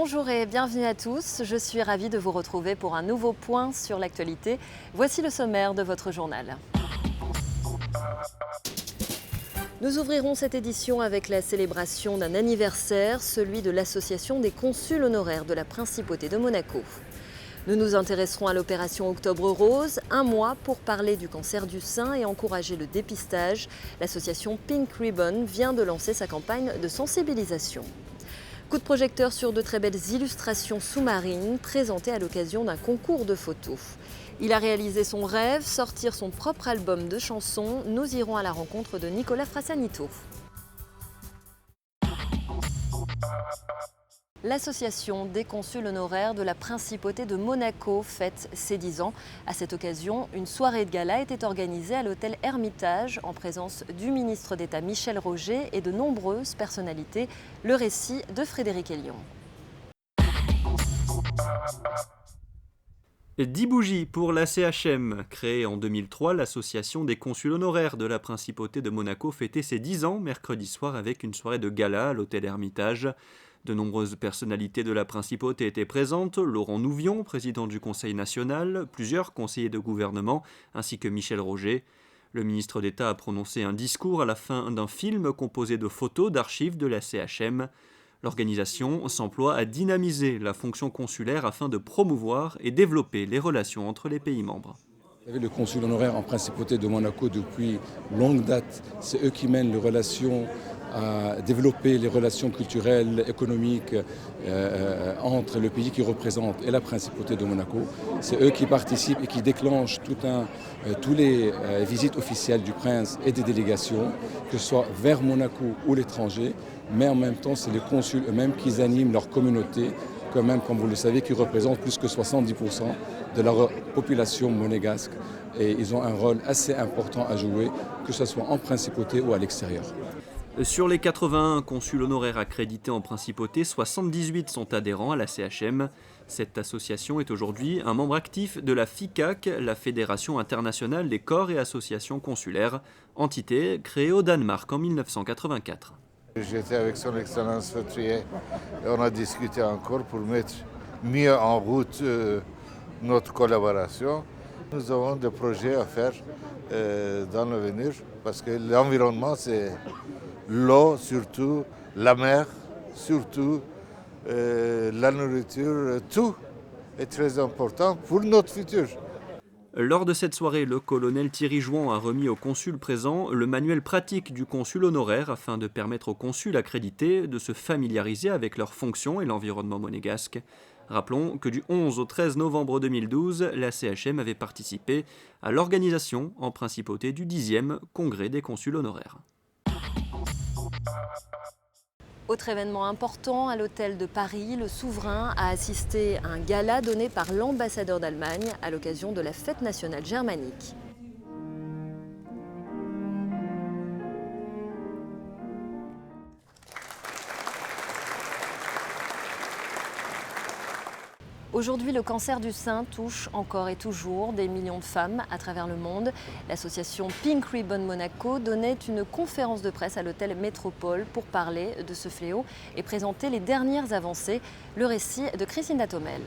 Bonjour et bienvenue à tous. Je suis ravie de vous retrouver pour un nouveau point sur l'actualité. Voici le sommaire de votre journal. Nous ouvrirons cette édition avec la célébration d'un anniversaire, celui de l'Association des consuls honoraires de la Principauté de Monaco. Nous nous intéresserons à l'opération Octobre Rose, un mois pour parler du cancer du sein et encourager le dépistage. L'association Pink Ribbon vient de lancer sa campagne de sensibilisation. Coup de projecteur sur de très belles illustrations sous-marines présentées à l'occasion d'un concours de photos. Il a réalisé son rêve, sortir son propre album de chansons. Nous irons à la rencontre de Nicolas Frassanito. L'Association des consuls honoraires de la Principauté de Monaco fête ses 10 ans. À cette occasion, une soirée de gala était organisée à l'hôtel Hermitage en présence du ministre d'État Michel Roger et de nombreuses personnalités. Le récit de Frédéric Hélion. 10 bougies pour la CHM. Créée en 2003, l'Association des consuls honoraires de la Principauté de Monaco fêtait ses 10 ans mercredi soir avec une soirée de gala à l'hôtel Hermitage. De nombreuses personnalités de la Principauté étaient présentes, Laurent Nouvion, président du Conseil national, plusieurs conseillers de gouvernement, ainsi que Michel Roger. Le ministre d'État a prononcé un discours à la fin d'un film composé de photos d'archives de la CHM. L'organisation s'emploie à dynamiser la fonction consulaire afin de promouvoir et développer les relations entre les pays membres. Le consul honoraire en Principauté de Monaco depuis longue date, c'est eux qui mènent les relations, à développer les relations culturelles, économiques entre le pays qu'ils représentent et la Principauté de Monaco. C'est eux qui participent et qui déclenchent tous les visites officielles du prince et des délégations, que ce soit vers Monaco ou l'étranger, mais en même temps c'est les consuls eux-mêmes qui animent leur communauté, quand même, comme vous le savez, qui représentent plus que 70% de la population monégasque. Et ils ont un rôle assez important à jouer, que ce soit en Principauté ou à l'extérieur. Sur les 81 consuls honoraires accrédités en Principauté, 78 sont adhérents à la CHM. Cette association est aujourd'hui un membre actif de la FICAC, la Fédération internationale des corps et associations consulaires, entité créée au Danemark en 1984. J'étais avec son Excellence Feutrier et on a discuté encore pour mettre mieux en route notre collaboration. Nous avons des projets à faire dans l'avenir parce que l'environnement, c'est l'eau surtout, la mer surtout, la nourriture, tout est très important pour notre futur. Lors de cette soirée, le colonel Thierry Jouan a remis aux consuls présents le manuel pratique du consul honoraire afin de permettre aux consuls accrédités de se familiariser avec leurs fonctions et l'environnement monégasque. Rappelons que du 11 au 13 novembre 2012, la CHM avait participé à l'organisation en Principauté du 10e Congrès des consuls honoraires. Autre événement important, à l'hôtel de Paris, le souverain a assisté à un gala donné par l'ambassadeur d'Allemagne à l'occasion de la fête nationale germanique. Aujourd'hui, le cancer du sein touche encore et toujours des millions de femmes à travers le monde. L'association Pink Ribbon Monaco donnait une conférence de presse à l'hôtel Métropole pour parler de ce fléau et présenter les dernières avancées. Le récit de Christine Datomel.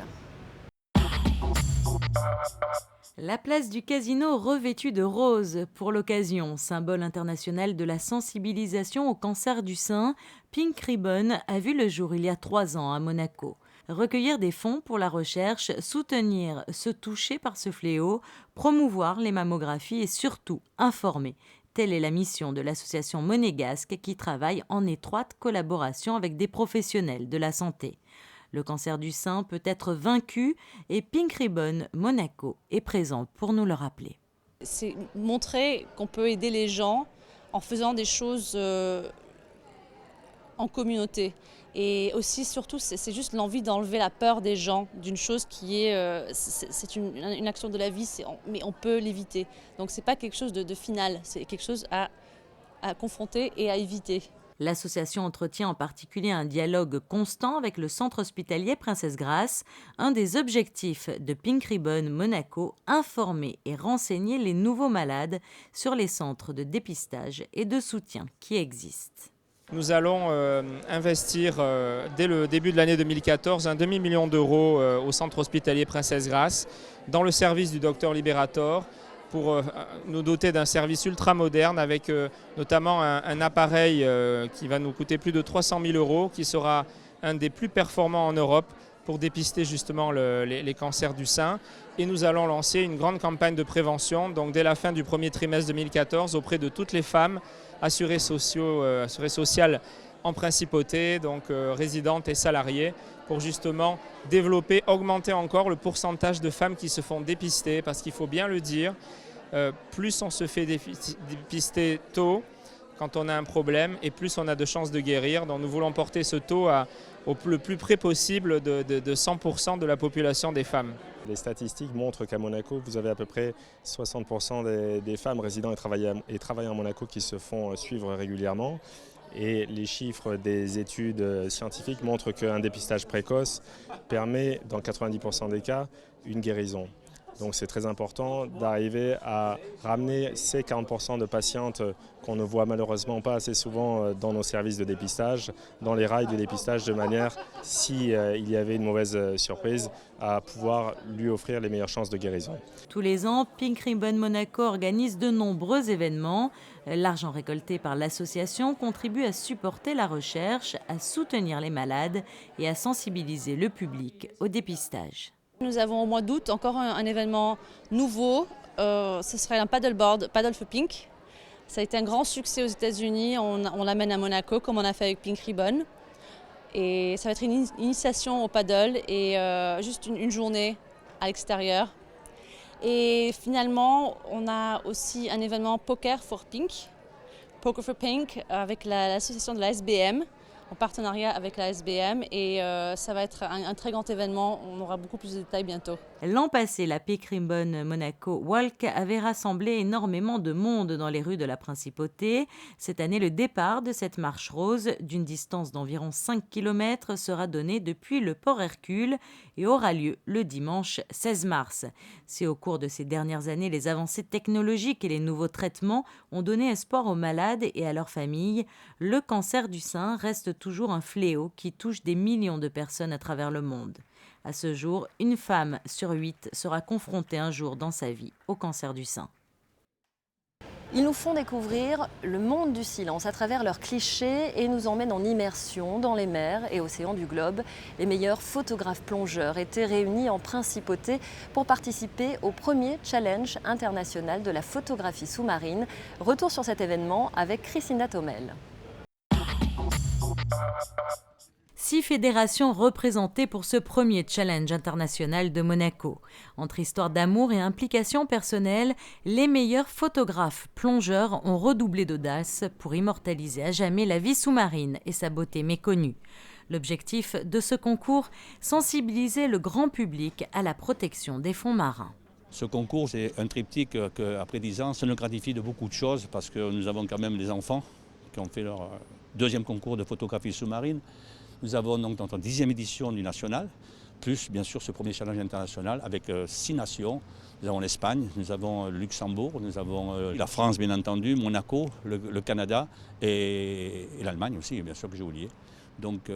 La place du Casino revêtue de rose pour l'occasion, symbole international de la sensibilisation au cancer du sein, Pink Ribbon a vu le jour il y a 3 ans à Monaco. Recueillir des fonds pour la recherche, soutenir ceux touchés par ce fléau, promouvoir les mammographies et surtout informer. Telle est la mission de l'association monégasque qui travaille en étroite collaboration avec des professionnels de la santé. Le cancer du sein peut être vaincu et Pink Ribbon Monaco est présent pour nous le rappeler. C'est montrer qu'on peut aider les gens en faisant des choses en communauté. Et aussi, surtout, c'est juste l'envie d'enlever la peur des gens d'une chose qui est, c'est une action de la vie, mais on peut l'éviter. Donc c'est pas quelque chose de final, c'est quelque chose à confronter et à éviter. L'association entretient en particulier un dialogue constant avec le centre hospitalier Princesse Grace. Un des objectifs de Pink Ribbon Monaco, informer et renseigner les nouveaux malades sur les centres de dépistage et de soutien qui existent. Nous allons investir dès le début de l'année 2014 un demi-million d'euros au centre hospitalier Princesse Grace dans le service du docteur Liberator pour nous doter d'un service ultra moderne avec notamment un appareil qui va nous coûter plus de 300 000 euros, qui sera un des plus performants en Europe pour dépister justement les cancers du sein. Et nous allons lancer une grande campagne de prévention, donc dès la fin du premier trimestre 2014, auprès de toutes les femmes assurées sociales en principauté, donc résidentes et salariées, pour justement développer, augmenter encore le pourcentage de femmes qui se font dépister, parce qu'il faut bien le dire, plus on se fait dépister tôt, quand on a un problème, et plus on a de chances de guérir. Donc nous voulons porter ce taux le plus près possible de 100% de la population des femmes. Les statistiques montrent qu'à Monaco, vous avez à peu près 60% des femmes résidant et travaillant à Monaco qui se font suivre régulièrement. Et les chiffres des études scientifiques montrent qu'un dépistage précoce permet, dans 90% des cas, une guérison. Donc c'est très important d'arriver à ramener ces 40% de patientes qu'on ne voit malheureusement pas assez souvent dans nos services de dépistage, dans les rails de dépistage, de manière, s'il y avait une mauvaise surprise, à pouvoir lui offrir les meilleures chances de guérison. Tous les ans, Pink Ribbon Monaco organise de nombreux événements. L'argent récolté par l'association contribue à supporter la recherche, à soutenir les malades et à sensibiliser le public au dépistage. Nous avons au mois d'août encore un événement nouveau, ce serait un paddleboard, Paddle for Pink. Ça a été un grand succès aux États-Unis, on l'amène à Monaco comme on a fait avec Pink Ribbon. Et ça va être une initiation au paddle et juste une journée à l'extérieur. Et finalement, on a aussi un événement Poker for Pink, avec l'association de la SBM, en partenariat avec la SBM, et ça va être un très grand événement, on aura beaucoup plus de détails bientôt. L'an passé, la Pink Ribbon Monaco Walk avait rassemblé énormément de monde dans les rues de la Principauté. Cette année, le départ de cette marche rose, d'une distance d'environ 5 km, sera donné depuis le port Hercule et aura lieu le dimanche 16 mars. Si au cours de ces dernières années, les avancées technologiques et les nouveaux traitements ont donné espoir aux malades et à leurs familles, le cancer du sein reste toujours un fléau qui touche des millions de personnes à travers le monde. À ce jour, une femme sur 8 sera confrontée un jour dans sa vie au cancer du sein. Ils nous font découvrir le monde du silence à travers leurs clichés et nous emmènent en immersion dans les mers et océans du globe. Les meilleurs photographes plongeurs étaient réunis en principauté pour participer au premier challenge international de la photographie sous-marine. Retour sur cet événement avec Christina Thomel. 6 fédérations représentées pour ce premier challenge international de Monaco. Entre histoire d'amour et implication personnelle, les meilleurs photographes plongeurs ont redoublé d'audace pour immortaliser à jamais la vie sous-marine et sa beauté méconnue. L'objectif de ce concours, sensibiliser le grand public à la protection des fonds marins. Ce concours, c'est un triptyque qu'après 10 ans, ça nous gratifie de beaucoup de choses parce que nous avons quand même des enfants qui ont fait leur deuxième concours de photographie sous-marine. Nous avons donc notre 10e édition du national, plus bien sûr ce premier challenge international avec 6 nations. Nous avons l'Espagne, nous avons le Luxembourg, nous avons la France bien entendu, Monaco, le Canada et l'Allemagne aussi, bien sûr que j'ai oublié. Donc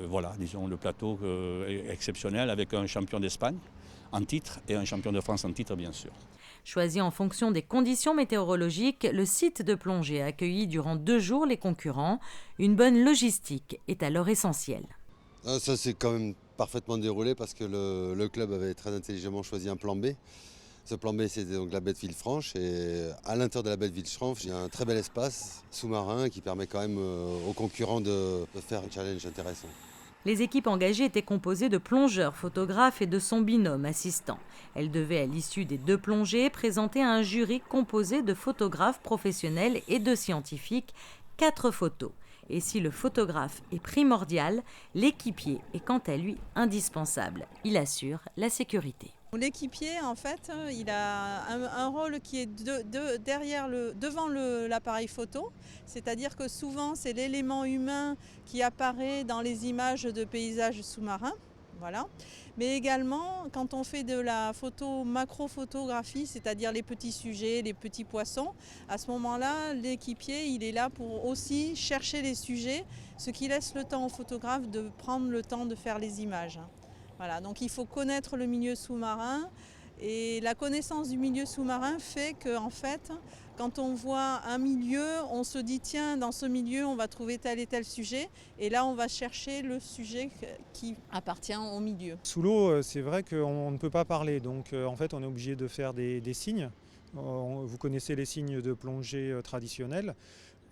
voilà, disons le plateau exceptionnel avec un champion d'Espagne en titre et un champion de France en titre bien sûr. Choisi en fonction des conditions météorologiques, le site de plongée a accueilli durant 2 jours les concurrents. Une bonne logistique est alors essentielle. Ça s'est quand même parfaitement déroulé parce que le club avait très intelligemment choisi un plan B. Ce plan B, c'était donc la baie de Villefranche et à l'intérieur de la baie de Villefranche, il y a un très bel espace sous-marin qui permet quand même aux concurrents de faire un challenge intéressant. Les équipes engagées étaient composées de plongeurs, photographes et de son binôme assistant. Elles devaient, à l'issue des 2 plongées, présenter à un jury composé de photographes professionnels et de scientifiques 4 photos. Et si le photographe est primordial, l'équipier est quant à lui indispensable. Il assure la sécurité. L'équipier, en fait, il a un rôle qui est devant l'appareil photo, c'est-à-dire que souvent c'est l'élément humain qui apparaît dans les images de paysages sous-marins. Voilà. Mais également, quand on fait de la photo macro-photographie, c'est-à-dire les petits sujets, les petits poissons, à ce moment-là, l'équipier, il est là pour aussi chercher les sujets, ce qui laisse le temps au photographe de prendre le temps de faire les images. Voilà, donc il faut connaître le milieu sous-marin. Et la connaissance du milieu sous-marin fait qu'en fait, quand on voit un milieu, on se dit tiens, dans ce milieu, on va trouver tel et tel sujet. Et là, on va chercher le sujet qui appartient au milieu. Sous l'eau, c'est vrai qu'on ne peut pas parler. Donc en fait, on est obligé de faire des signes. Vous connaissez les signes de plongée traditionnels.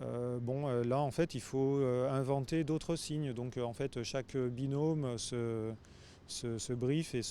Là, en fait, il faut inventer d'autres signes. Donc en fait, chaque binôme se briefe et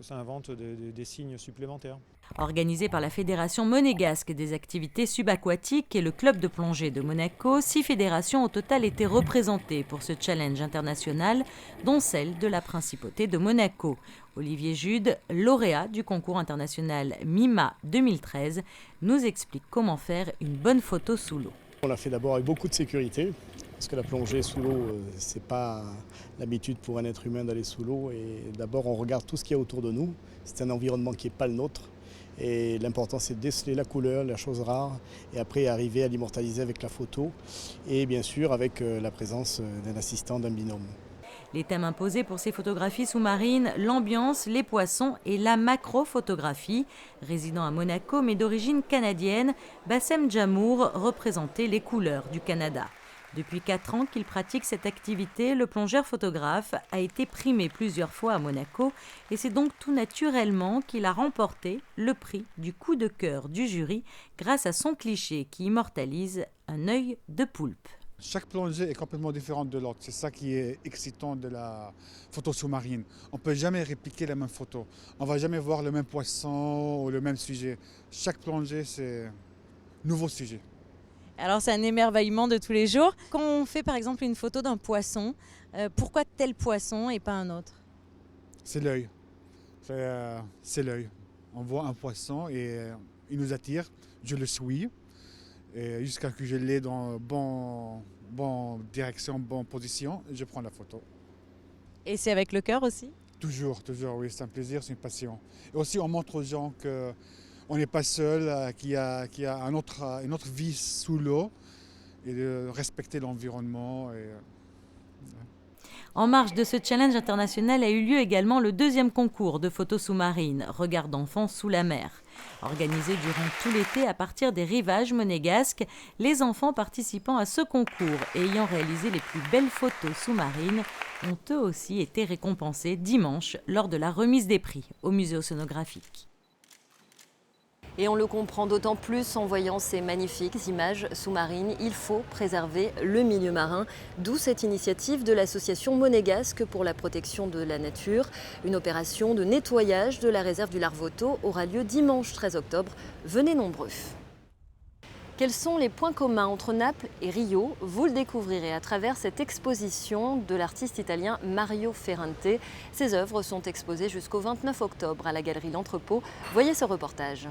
s'invente des signes supplémentaires. Organisé par la Fédération monégasque des activités subaquatiques et le club de plongée de Monaco, 6 fédérations au total étaient représentées pour ce challenge international, dont celle de la Principauté de Monaco. Olivier Jude, lauréat du concours international MIMA 2013, nous explique comment faire une bonne photo sous l'eau. On l'a fait d'abord avec beaucoup de sécurité, parce que la plongée sous l'eau, c'est pas l'habitude pour un être humain d'aller sous l'eau. Et d'abord, on regarde tout ce qu'il y a autour de nous. C'est un environnement qui n'est pas le nôtre. Et l'important, c'est de déceler la couleur, la chose rare, et après arriver à l'immortaliser avec la photo. Et bien sûr, avec la présence d'un assistant, d'un binôme. Les thèmes imposés pour ces photographies sous-marines, l'ambiance, les poissons et la macro-photographie. Résident à Monaco mais d'origine canadienne, Bassem Djamour représentait les couleurs du Canada. Depuis 4 ans qu'il pratique cette activité, le plongeur photographe a été primé plusieurs fois à Monaco et c'est donc tout naturellement qu'il a remporté le prix du coup de cœur du jury grâce à son cliché qui immortalise un œil de poulpe. Chaque plongée est complètement différente de l'autre. C'est ça qui est excitant de la photo sous-marine. On ne peut jamais répliquer la même photo. On ne va jamais voir le même poisson ou le même sujet. Chaque plongée, c'est un nouveau sujet. Alors c'est un émerveillement de tous les jours. Quand on fait par exemple une photo d'un poisson, pourquoi tel poisson et pas un autre? C'est l'œil. C'est l'œil. On voit un poisson et il nous attire. Je le suis jusqu'à ce que je l'ai dans bonne direction, bonne position. Je prends la photo. Et c'est avec le cœur aussi? Toujours, oui. C'est un plaisir, c'est une passion. Et aussi on montre aux gens que on n'est pas seul, qu'il y a une autre vie sous l'eau et de respecter l'environnement. En marge de ce challenge international a eu lieu également le 2e concours de photos sous-marines, Regard d'enfants sous la mer. Organisé durant tout l'été à partir des rivages monégasques, les enfants participant à ce concours et ayant réalisé les plus belles photos sous-marines ont eux aussi été récompensés dimanche lors de la remise des prix au musée océanographique. Et on le comprend d'autant plus en voyant ces magnifiques images sous-marines. Il faut préserver le milieu marin, d'où cette initiative de l'association monégasque pour la protection de la nature. Une opération de nettoyage de la réserve du Larvoto aura lieu dimanche 13 octobre. Venez nombreux. Quels sont les points communs entre Naples et Rio? Vous le découvrirez à travers cette exposition de l'artiste italien Mario Ferrante. Ses œuvres sont exposées jusqu'au 29 octobre à la galerie L'Entrepôt. Voyez ce reportage.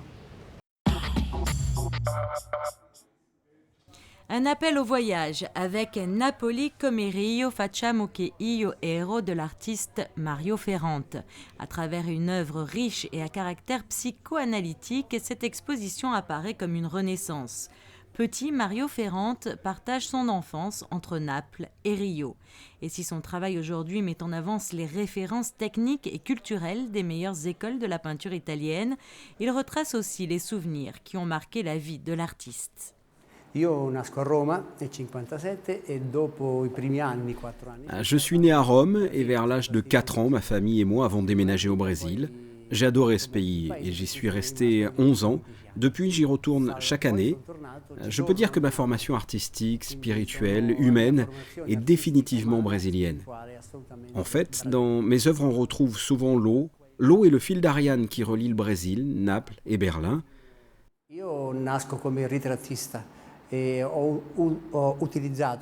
Un appel au voyage avec Napoli come Rio facciamo che io ero de l'artiste Mario Ferrante. À travers une œuvre riche et à caractère psychoanalytique, cette exposition apparaît comme une renaissance. Petit, Mario Ferrante partage son enfance entre Naples et Rio. Et si son travail aujourd'hui met en avant les références techniques et culturelles des meilleures écoles de la peinture italienne, il retrace aussi les souvenirs qui ont marqué la vie de l'artiste. Je suis né à Rome et vers l'âge de 4 ans, ma famille et moi avons déménagé au Brésil. J'ai adoré ce pays et j'y suis resté 11 ans. Depuis, j'y retourne chaque année. Je peux dire que ma formation artistique, spirituelle, humaine est définitivement brésilienne. En fait, dans mes œuvres, on retrouve souvent l'eau. L'eau est le fil d'Ariane qui relie le Brésil, Naples et Berlin.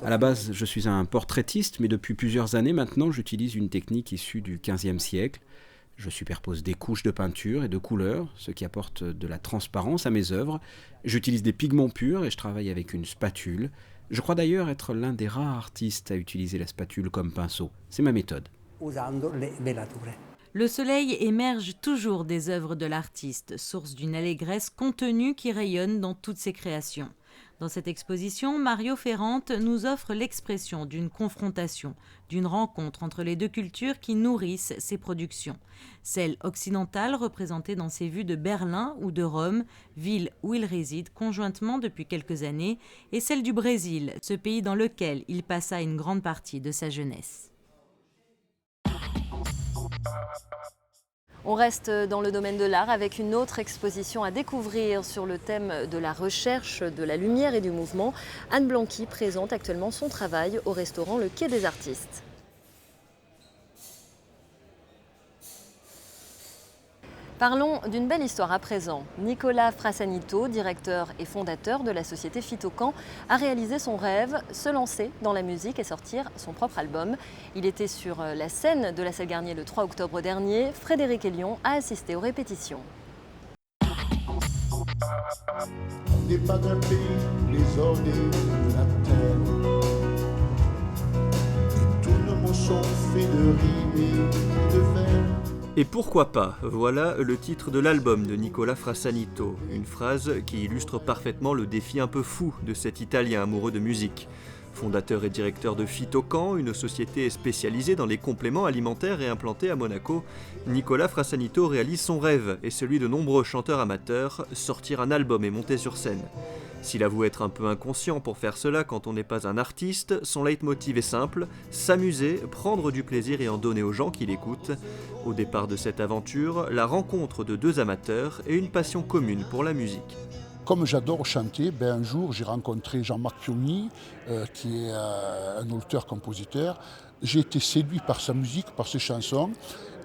À la base, je suis un portraitiste, mais depuis plusieurs années maintenant, j'utilise une technique issue du XVe siècle. Je superpose des couches de peinture et de couleurs, ce qui apporte de la transparence à mes œuvres. J'utilise des pigments purs et je travaille avec une spatule. Je crois d'ailleurs être l'un des rares artistes à utiliser la spatule comme pinceau. C'est ma méthode. Le soleil émerge toujours des œuvres de l'artiste, source d'une allégresse contenue qui rayonne dans toutes ses créations. Dans cette exposition, Mario Ferrante nous offre l'expression d'une confrontation, d'une rencontre entre les deux cultures qui nourrissent ses productions. Celle occidentale représentée dans ses vues de Berlin ou de Rome, ville où il réside conjointement depuis quelques années, et celle du Brésil, ce pays dans lequel il passa une grande partie de sa jeunesse. On reste dans le domaine de l'art avec une autre exposition à découvrir sur le thème de la recherche, de la lumière et du mouvement. Anne Blanqui présente actuellement son travail au restaurant Le Quai des Artistes. Parlons d'une belle histoire à présent. Nicolas Frassanito, directeur et fondateur de la société Phytocan, a réalisé son rêve, se lancer dans la musique et sortir son propre album. Il était sur la scène de la Salle Garnier le 3 octobre dernier. Frédéric Elion a assisté aux répétitions. On n'est pas d'un pays, les orgues de la terre. Et tous nos mots sont faits de rimes et de vers. Et pourquoi pas? Voilà le titre de l'album de Nicolas Frassanito, une phrase qui illustre parfaitement le défi un peu fou de cet Italien amoureux de musique. Fondateur et directeur de Phytocan, une société spécialisée dans les compléments alimentaires et implantée à Monaco, Nicolas Frassanito réalise son rêve et celui de nombreux chanteurs amateurs, sortir un album et monter sur scène. S'il avoue être un peu inconscient pour faire cela quand on n'est pas un artiste, son leitmotiv est simple, s'amuser, prendre du plaisir et en donner aux gens qui l'écoutent. Au départ de cette aventure, la rencontre de deux amateurs et une passion commune pour la musique. Comme j'adore chanter, un jour j'ai rencontré Jean-Marc Pioni, qui est un auteur-compositeur. J'ai été séduit par sa musique, par ses chansons,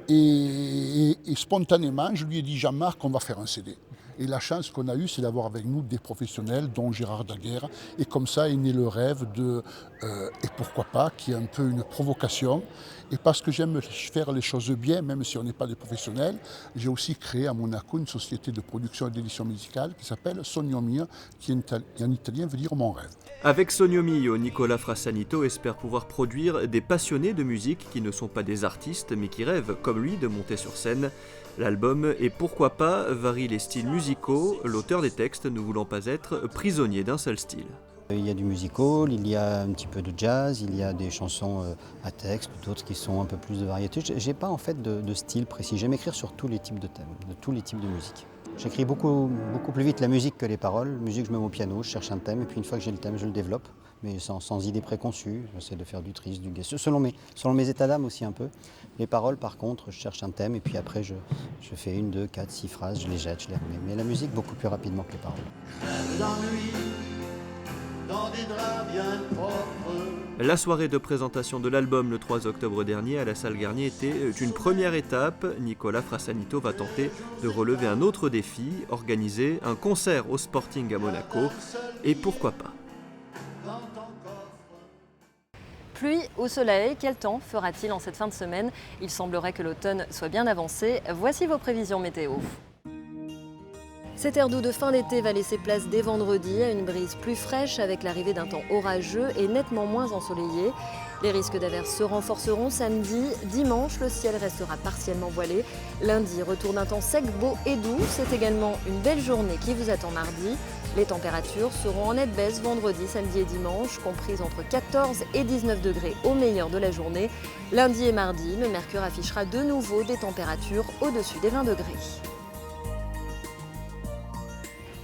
et spontanément je lui ai dit: Jean-Marc, on va faire un CD. Et la chance qu'on a eue, c'est d'avoir avec nous des professionnels, dont Gérard Daguerre. Et comme ça est né le rêve de Et pourquoi pas, qui est un peu une provocation. Et parce que j'aime faire les choses bien, même si on n'est pas des professionnels, j'ai aussi créé à Monaco une société de production et d'édition musicale qui s'appelle Sogno Mio, qui en italien veut dire mon rêve. Avec Sogno Mio, Nicolas Frassanito espère pouvoir produire des passionnés de musique qui ne sont pas des artistes, mais qui rêvent, comme lui, de monter sur scène. L'album Et pourquoi pas varie les styles musicaux, l'auteur des textes ne voulant pas être prisonnier d'un seul style. Il y a du musical, il y a un petit peu de jazz, il y a des chansons à texte, d'autres qui sont un peu plus de variété. J'ai pas en fait de style précis, j'aime écrire sur tous les types de thèmes, de tous les types de musique. J'écris beaucoup plus vite la musique que les paroles. Musique, je me mets au piano, je cherche un thème, et puis une fois que j'ai le thème, je le développe, mais sans idée préconçue. J'essaie de faire du triste, du gai, selon mes états d'âme aussi un peu. Les paroles, par contre, je cherche un thème, et puis après, je fais 1, 2, 4, 6 phrases, je les jette, je les remets. Mais la musique, beaucoup plus rapidement que les paroles. Dans des draps bien propres. La soirée de présentation de l'album le 3 octobre dernier à la Salle Garnier était une première étape. Nicolas Frassanito va tenter de relever un autre défi, organiser un concert au Sporting à Monaco. Et pourquoi pas? Pluie ou soleil, quel temps fera-t-il en cette fin de semaine? Il semblerait que l'automne soit bien avancé. Voici vos prévisions météo. Cet air doux de fin d'été va laisser place dès vendredi à une brise plus fraîche avec l'arrivée d'un temps orageux et nettement moins ensoleillé. Les risques d'averses se renforceront samedi. Dimanche, le ciel restera partiellement voilé. Lundi, retour d'un temps sec, beau et doux. C'est également une belle journée qui vous attend mardi. Les températures seront en nette baisse vendredi, samedi et dimanche, comprises entre 14 et 19 degrés au meilleur de la journée. Lundi et mardi, le mercure affichera de nouveau des températures au-dessus des 20 degrés.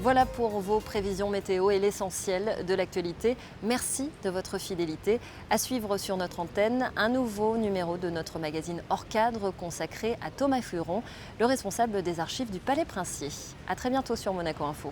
Voilà pour vos prévisions météo et l'essentiel de l'actualité. Merci de votre fidélité. À suivre sur notre antenne, un nouveau numéro de notre magazine Hors Cadre consacré à Thomas Fleuron, le responsable des archives du Palais Princier. À très bientôt sur Monaco Info.